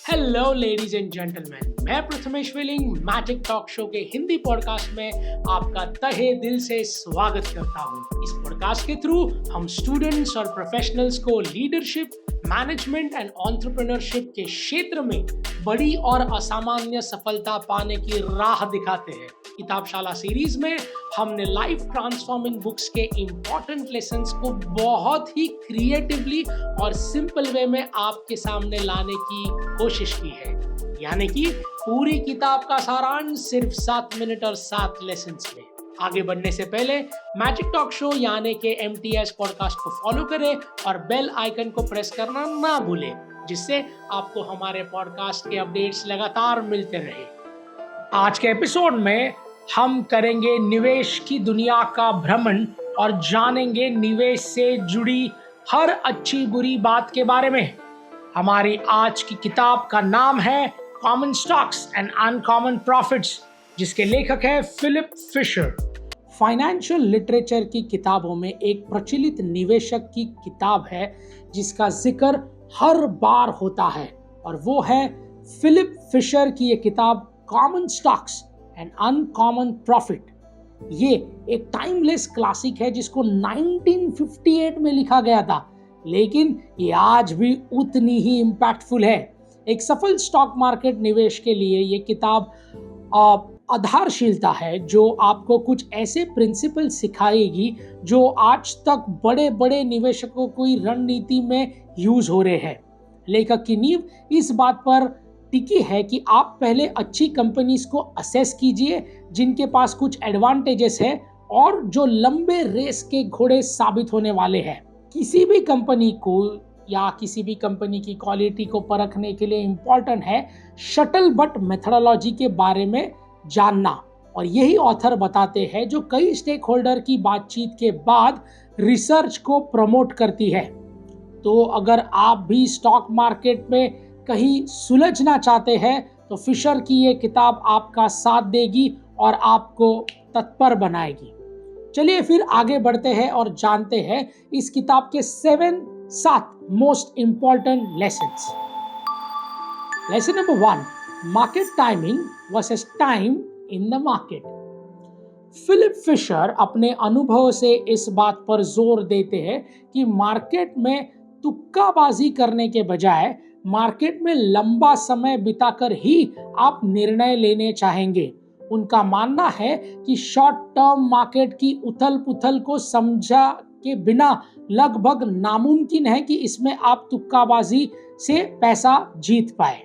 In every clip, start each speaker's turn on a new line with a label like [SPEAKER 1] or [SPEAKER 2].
[SPEAKER 1] Hello ladies and gentleman, मैं Prathamesh willing magic talk show के Hindi podcast में आपका तहे दिल से स्वागत करता हूं। इस पॉडकास्ट के थ्रू हम स्टूडेंट्स और प्रोफेशनल्स को लीडरशिप, मैनेजमेंट एंड एंटरप्रेन्योरशिप के क्षेत्र में बड़ी और असामान्य सफलता पाने की राह दिखाते हैं। किताबशाला सीरीज में हमने लाइफ ट्रांसफॉर्मिंग बुक्स के इम्पोर्टेंट लेसन्स को बहुत ही क्रिएटिवली और सिंपल वे में आपके सामने लाने की कोशिश की है। यानी कि पूरी किताब का सारांश सिर्फ 7 मिनट और 7 लेसन्स में। आगे बढ़ने से पहले मैजिक टॉक शो यानी कि MTS पॉडकास्ट को फॉलो करें और बेल आइकन को प्रेस करना ना भूलें, जिससे आपको हमारे पॉडकास्ट के अपडेट्स लगातार मिलते रहे। आज के एपिसोड में हम करेंगे निवेश की दुनिया का भ्रमण और जानेंगे निवेश से जुड़ी हर अच्छी बुरी बात के बारे में। हमारी आज की किताब का नाम है common stocks and uncommon profits, जिसके लेखक है फिलिप फिशर। फाइनेंशियल लिटरेचर की किताबों में एक प्रचलित निवेशक की किताब है जिसका जिक्र हर बार होता है, और वो है फिलिप फिशर की ये किताब common stocks and uncommon profit. ये एक टाइमलेस क्लासिक है जिसको 1958 में लिखा गया था, लेकिन ये आज भी उतनी ही इम्पैक्टफुल है। एक सफल स्टॉक मार्केट निवेश के लिए ये किताब आधारशिलता है जो आपको कुछ ऐसे प्रिंसिपल सिखाएगी जो आज तक बड़े बड़े निवेशकों की रणनीति में यूज हो रहे हैं। लेखक की नींव इस बात पर टिकी है कि आप पहले अच्छी कंपनीज को असेस कीजिए जिनके पास कुछ एडवांटेजेस है और जो लंबे रेस के घोड़े साबित होने वाले हैं। किसी भी कंपनी को या किसी भी कंपनी की क्वालिटी को परखने के लिए इम्पोर्टेंट है शटल बट मेथडोलॉजी के बारे में जानना, और यही ऑथर बताते हैं जो कई स्टेक होल्डर की बातचीत के बाद रिसर्च को प्रमोट करती है। तो अगर आप भी स्टॉक मार्केट में कहीं सुलझना चाहते हैं तो फिशर की ये किताब आपका साथ देगी और आपको तत्पर बनाएगी। चलिए फिर आगे बढ़ते हैं और जानते हैं इस किताब के 7 most important lessons. Lesson number 1, market timing versus time in the market. Philip Fisher अपने अनुभव से इस बात पर जोर देते हैं कि मार्केट में तुक्काबाजी करने के बजाय मार्केट में लंबा समय बिताकर ही आप निर्णय लेने चाहेंगे। उनका मानना है कि शॉर्ट टर्म मार्केट की उथल पुथल को समझा के बिना लगभग नामुमकिन है कि इसमें आप तुक्काबाजी से पैसा जीत पाए।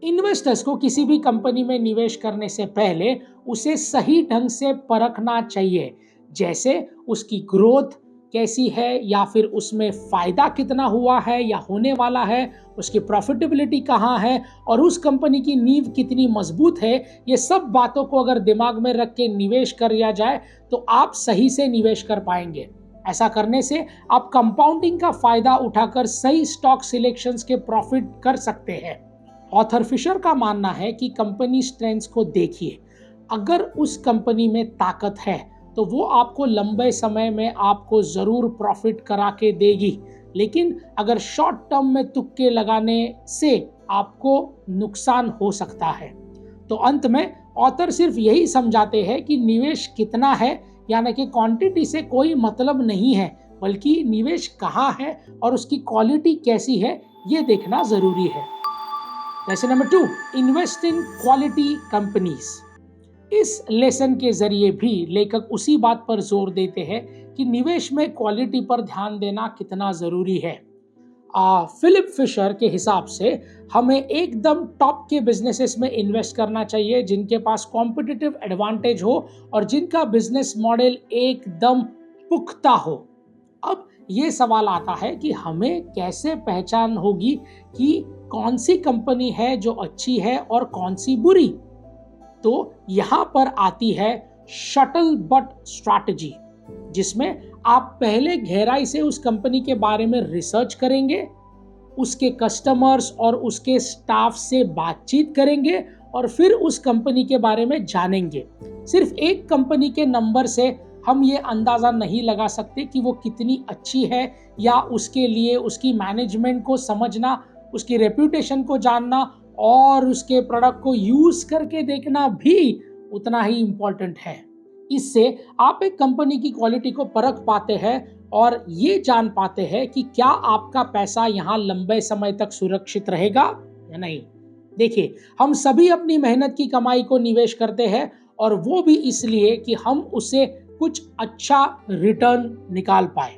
[SPEAKER 1] इन्वेस्टर्स को किसी भी कंपनी में निवेश करने से पहले उसे सही ढंग से परखना चाहिए, जैसे उसकी ग्रोथ कैसी है या फिर उसमें फ़ायदा कितना हुआ है या होने वाला है, उसकी प्रॉफिटेबिलिटी कहाँ है और उस कंपनी की नींव कितनी मजबूत है। ये सब बातों को अगर दिमाग में रख के निवेश किया जाए तो आप सही से निवेश कर पाएंगे। ऐसा करने से आप कंपाउंडिंग का फ़ायदा उठाकर सही स्टॉक सिलेक्शंस के प्रॉफिट कर सकते हैं। ऑथर फिशर का मानना है कि कंपनी स्ट्रेंथ्स को देखिए। अगर उस कंपनी में ताकत है तो वो आपको लंबे समय में आपको ज़रूर प्रॉफिट करा के देगी, लेकिन अगर शॉर्ट टर्म में तुक्के लगाने से आपको नुकसान हो सकता है। तो अंत में ऑथर सिर्फ यही समझाते हैं कि निवेश कितना है, यानी कि क्वांटिटी से कोई मतलब नहीं है, बल्कि निवेश कहाँ है और उसकी क्वालिटी कैसी है ये देखना ज़रूरी है। Lesson number 2, invest in quality companies. इस लेसन के जरिए भी लेखक उसी बात पर जोर देते हैं कि निवेश में क्वालिटी पर ध्यान देना कितना ज़रूरी है। फिलिप फिशर के हिसाब से हमें एकदम टॉप के बिजनेसेस में इन्वेस्ट करना चाहिए जिनके पास कॉम्पिटिटिव एडवांटेज हो और जिनका बिजनेस मॉडल एकदम पुख्ता हो। अब ये सवाल आता है कि हमें कैसे पहचान होगी कि कौन सी कंपनी है जो अच्छी है और कौन सी बुरी। तो यहाँ पर आती है शटल बट स्ट्रैटेजी, जिसमें आप पहले गहराई से उस कंपनी के बारे में रिसर्च करेंगे, उसके कस्टमर्स और उसके स्टाफ से बातचीत करेंगे और फिर उस कंपनी के बारे में जानेंगे। सिर्फ एक कंपनी के नंबर से हम ये अंदाज़ा नहीं लगा सकते कि वो कितनी अच्छी है, या उसके लिए उसकी मैनेजमेंट को समझना, उसकी रेप्यूटेशन को जानना और उसके प्रोडक्ट को यूज करके देखना भी उतना ही इम्पोर्टेंट है। इससे आप एक कंपनी की क्वालिटी को परख पाते हैं और ये जान पाते हैं कि क्या आपका पैसा यहाँ लंबे समय तक सुरक्षित रहेगा या नहीं। देखिए, हम सभी अपनी मेहनत की कमाई को निवेश करते हैं और वो भी इसलिए कि हम उसे कुछ अच्छा रिटर्न निकाल पाए।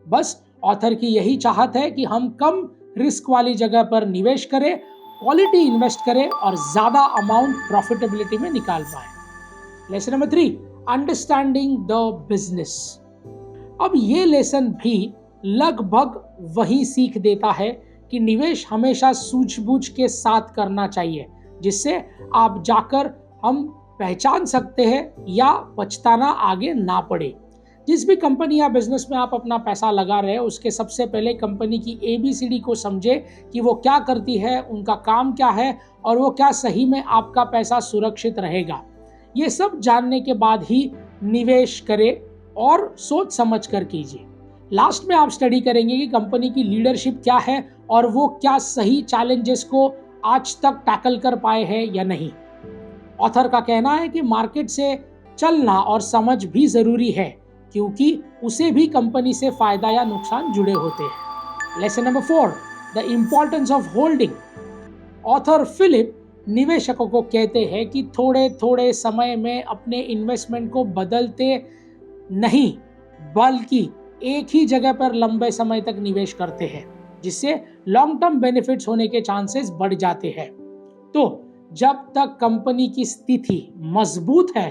[SPEAKER 1] बस ऑथर की यही चाहत है कि हम कम रिस्क वाली जगह पर निवेश करें, क्वालिटी इन्वेस्ट करें और ज्यादा अमाउंट प्रॉफिटेबिलिटी में निकाल पाए। Lesson number 3, understanding the business. अब ये लेसन भी लगभग वही सीख देता है कि निवेश हमेशा सूझबूझ के साथ करना चाहिए, जिससे आप जाकर हम पहचान सकते हैं या पछताना आगे ना पड़े। जिस भी कंपनी या बिजनेस में आप अपना पैसा लगा रहे हैं, उसके सबसे पहले कंपनी की ABCD को समझे कि वो क्या करती है, उनका काम क्या है और वो क्या सही में आपका पैसा सुरक्षित रहेगा। ये सब जानने के बाद ही निवेश करें और सोच समझ कर कीजिए। लास्ट में आप स्टडी करेंगे कि कंपनी की लीडरशिप क्या है और वो क्या सही चैलेंजेस को आज तक टैकल कर पाए हैं या नहीं। ऑथर का कहना है कि मार्केट से चलना और समझ भी जरूरी है, क्योंकि उसे भी कंपनी से फायदा या नुकसान जुड़े होते हैं। Lesson number 4, the importance of holding. Author Philip निवेशकों को कहते हैं कि थोड़े थोड़े समय में अपने इन्वेस्टमेंट को बदलते नहीं, बल्कि एक ही जगह पर लंबे समय तक निवेश करते हैं, जिससे लॉन्ग टर्म बेनिफिट्स होने के चांसेस बढ़ जाते हैं। तो जब तक कंपनी की स्थिति मजबूत है,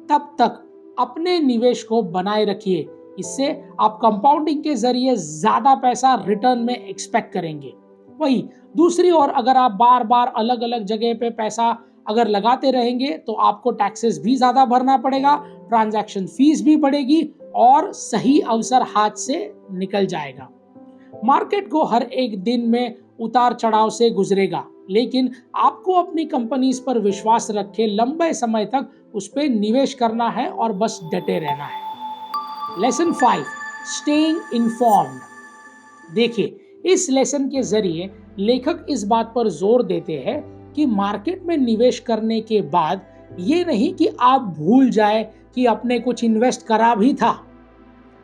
[SPEAKER 1] तब तक अपने निवेश को बनाए रखिए। इससे आप कंपाउंडिंग के जरिए ज्यादा पैसा रिटर्न में एक्सपेक्ट करेंगे। वही दूसरी ओर अगर आप बार बार अलग अलग जगह पे पैसा अगर लगाते रहेंगे तो आपको टैक्सेस भी ज्यादा भरना पड़ेगा, ट्रांजैक्शन फीस भी बढ़ेगी और सही अवसर हाथ से निकल जाएगा। मार्केट को हर एक दिन में उतार चढ़ाव से गुजरेगा, लेकिन आपको अपनी कंपनीज पर विश्वास रखे लंबे समय तक उस पर निवेश करना है और बस डटे रहना है। Lesson 5, staying informed. देखिए, इस लेसन के जरिए लेखक इस बात पर जोर देते हैं कि मार्केट में निवेश करने के बाद ये नहीं कि आप भूल जाए कि आपने कुछ इन्वेस्ट करा भी था।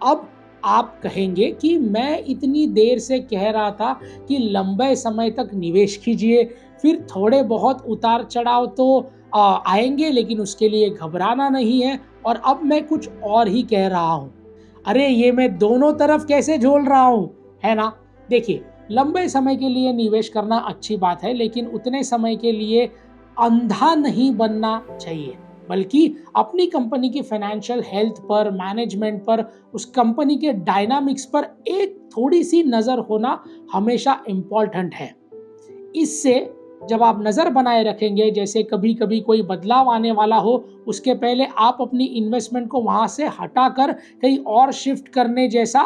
[SPEAKER 1] अब आप कहेंगे कि मैं इतनी देर से कह रहा था कि लंबे समय तक निवेश कीजिए, फिर थोड़े बहुत उतार चढ़ाव तो आएंगे, लेकिन उसके लिए घबराना नहीं है, और अब मैं कुछ और ही कह रहा हूँ। अरे ये मैं दोनों तरफ कैसे झोल रहा हूँ, है ना। देखिए, लंबे समय के लिए निवेश करना अच्छी बात है, लेकिन उतने समय के लिए अंधा नहीं बनना चाहिए, बल्कि अपनी कंपनी की फाइनेंशियल हेल्थ पर, मैनेजमेंट पर, उस कंपनी के डायनामिक्स पर एक थोड़ी सी नज़र होना हमेशा इम्पॉर्टेंट है। इससे जब आप नज़र बनाए रखेंगे, जैसे कभी कभी कोई बदलाव आने वाला हो, उसके पहले आप अपनी इन्वेस्टमेंट को वहाँ से हटाकर कहीं और शिफ्ट करने जैसा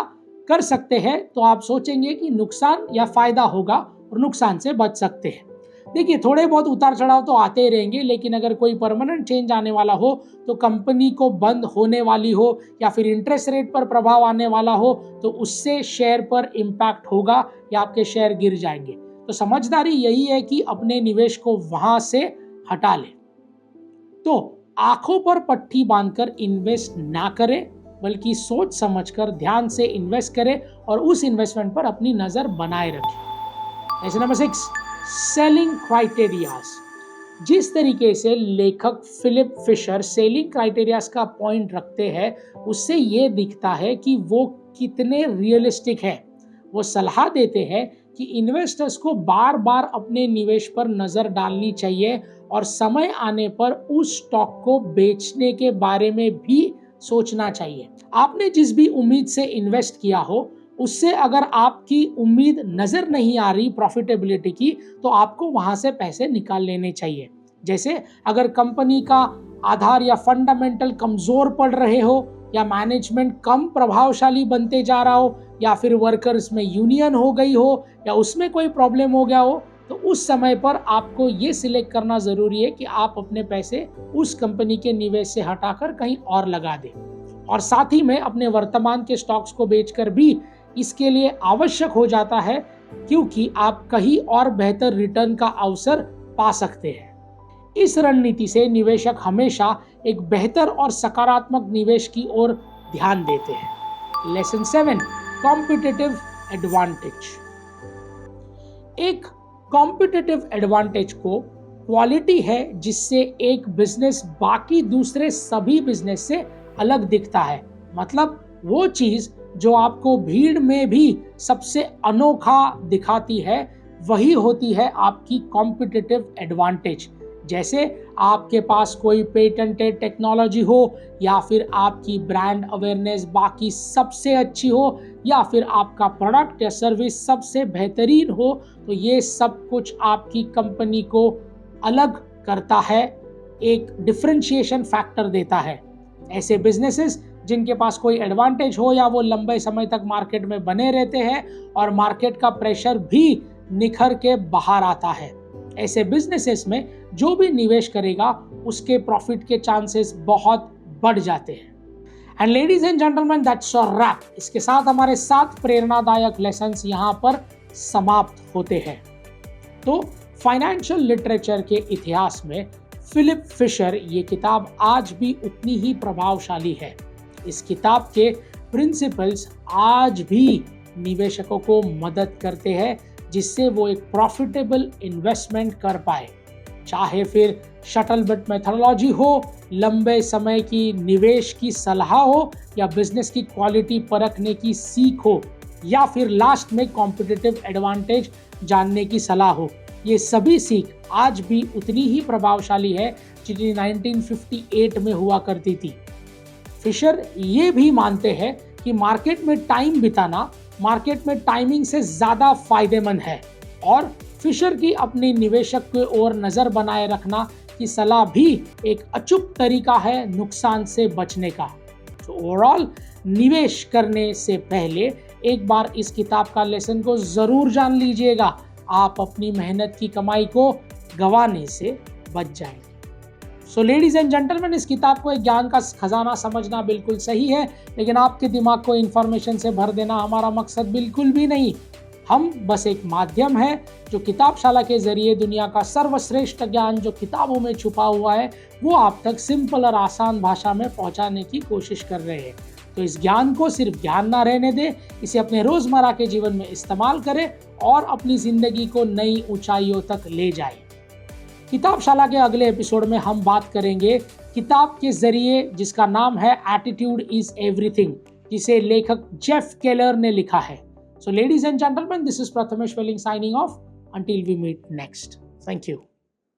[SPEAKER 1] कर सकते हैं, तो आप सोचेंगे कि नुकसान या फ़ायदा होगा और नुकसान से बच सकते हैं। देखिए, थोड़े बहुत उतार चढ़ाव तो आते ही रहेंगे, लेकिन अगर कोई परमानेंट चेंज आने वाला हो, तो कंपनी को बंद होने वाली हो या फिर इंटरेस्ट रेट पर प्रभाव आने वाला हो, तो उससे शेयर पर इम्पैक्ट होगा या आपके शेयर गिर जाएंगे। तो समझदारी यही है कि अपने निवेश को वहां से हटा लें। तो आंखों पर पट्टी बांधकर इन्वेस्ट ना करें, बल्कि सोच समझकर ध्यान से इन्वेस्ट करें और उस इन्वेस्टमेंट पर अपनी नजर बनाए रखें। Lesson number 6, selling criterias. जिस तरीके से लेखक फिलिप फिशर सेलिंग क्राइटेरियाज का पॉइंट रखते हैं, उससे ये दिखता है कि वो कितने रियलिस्टिक है। वो सलाह देते हैं कि इन्वेस्टर्स को बार बार अपने निवेश पर नजर डालनी चाहिए और समय आने पर उस स्टॉक को बेचने के बारे में भी सोचना चाहिए। आपने जिस भी उम्मीद से इन्वेस्ट किया हो, उससे अगर आपकी उम्मीद नजर नहीं आ रही प्रॉफिटेबिलिटी की, तो आपको वहां से पैसे निकाल लेने चाहिए। जैसे अगर कंपनी का आधार या फंडामेंटल कमजोर पड़ रहे हो, या मैनेजमेंट कम प्रभावशाली बनते जा रहा हो, या फिर वर्कर्स में यूनियन हो गई हो, या उसमें कोई प्रॉब्लम हो गया हो, तो उस समय पर आपको ये सिलेक्ट करना जरूरी है कि आप अपने पैसे उस कंपनी के निवेश से हटाकर कहीं और लगा दें। और साथ ही में अपने वर्तमान के स्टॉक्स को बेचकर भी इसके लिए आवश्यक हो जाता है, क्योंकि आप कहीं और बेहतर रिटर्न का अवसर पा सकते हैं। इस रणनीति से निवेशक हमेशा एक बेहतर और सकारात्मक निवेश की ओर ध्यान देते हैं। Lesson 7, competitive advantage. एक कॉम्पिटिटिव एडवांटेज को क्वालिटी है जिससे एक बिजनेस बाकी दूसरे सभी बिजनेस से अलग दिखता है। मतलब वो चीज जो आपको भीड़ में भी सबसे अनोखा दिखाती है वही होती है आपकी कॉम्पिटिटिव एडवांटेज। जैसे आपके पास कोई पेटेंटेड टेक्नोलॉजी हो, या फिर आपकी ब्रांड अवेयरनेस बाकी सबसे अच्छी हो, या फिर आपका प्रोडक्ट या सर्विस सबसे बेहतरीन हो, तो ये सब कुछ आपकी कंपनी को अलग करता है, एक डिफरेंशिएशन फैक्टर देता है। ऐसे बिजनेसेस जिनके पास कोई एडवांटेज हो या वो लंबे समय तक मार्केट में बने रहते हैं और मार्केट का प्रेशर भी निखर के बाहर आता है। ऐसे बिजनेसेस में जो भी निवेश करेगा उसके प्रॉफिट के चांसेस बहुत बढ़ जाते हैं। And ladies and gentleman, that's a wrap. इसके साथ हमारे 7 प्रेरणादायक लेसन्स यहाँ पर समाप्त होते हैं। तो फाइनेंशियल लिटरेचर के इतिहास में फिलिप फिशर ये किताब आज भी उतनी ही प्रभावशाली है। इस किताब के प्रिंसिपल्स आज भी निवेशकों को मदद करते हैं जिससे वो एक प्रॉफिटेबल इन्वेस्टमेंट कर पाए। चाहे फिर शटल बिट मेथोडोलॉजी हो, लंबे समय की निवेश की सलाह हो, या बिजनेस की क्वालिटी परखने की सीख हो, या फिर लास्ट में कॉम्पिटिटिव एडवांटेज जानने की सलाह हो, ये सभी सीख आज भी उतनी ही प्रभावशाली है जितनी 1958 में हुआ करती थी। फिशर ये भी मानते हैं कि मार्केट में टाइम बिताना मार्केट में टाइमिंग से ज्यादा फायदेमंद है, और फिशर की अपनी निवेशक की ओर नजर बनाए रखना की सलाह भी एक अचूक तरीका है नुकसान से बचने का। तो ओवरऑल निवेश करने से पहले एक बार इस किताब का लेसन को जरूर जान लीजिएगा, आप अपनी मेहनत की कमाई को गंवाने से बच जाएंगे। सो लेडीज एंड जेंटलमैन, इस किताब को एक ज्ञान का खजाना समझना बिल्कुल सही है, लेकिन आपके दिमाग को इन्फॉर्मेशन से भर देना हमारा मकसद बिल्कुल भी नहीं। हम बस एक माध्यम है जो किताबशाला के जरिए दुनिया का सर्वश्रेष्ठ ज्ञान जो किताबों में छुपा हुआ है वो आप तक सिंपल और आसान भाषा में पहुंचाने की कोशिश कर रहे हैं। तो इस ज्ञान को सिर्फ ज्ञान ना रहने दें, इसे अपने रोजमर्रा के जीवन में इस्तेमाल करें और अपनी जिंदगी को नई ऊंचाइयों तक ले जाएं। किताबशाला के अगले एपिसोड में हम बात करेंगे किताब के जरिए जिसका नाम है एटीट्यूड इज एवरीथिंग, जिसे लेखक जेफ केलर ने लिखा है। So ladies and gentlemen, this is Prathamesh Welling signing off until we meet next. Thank you.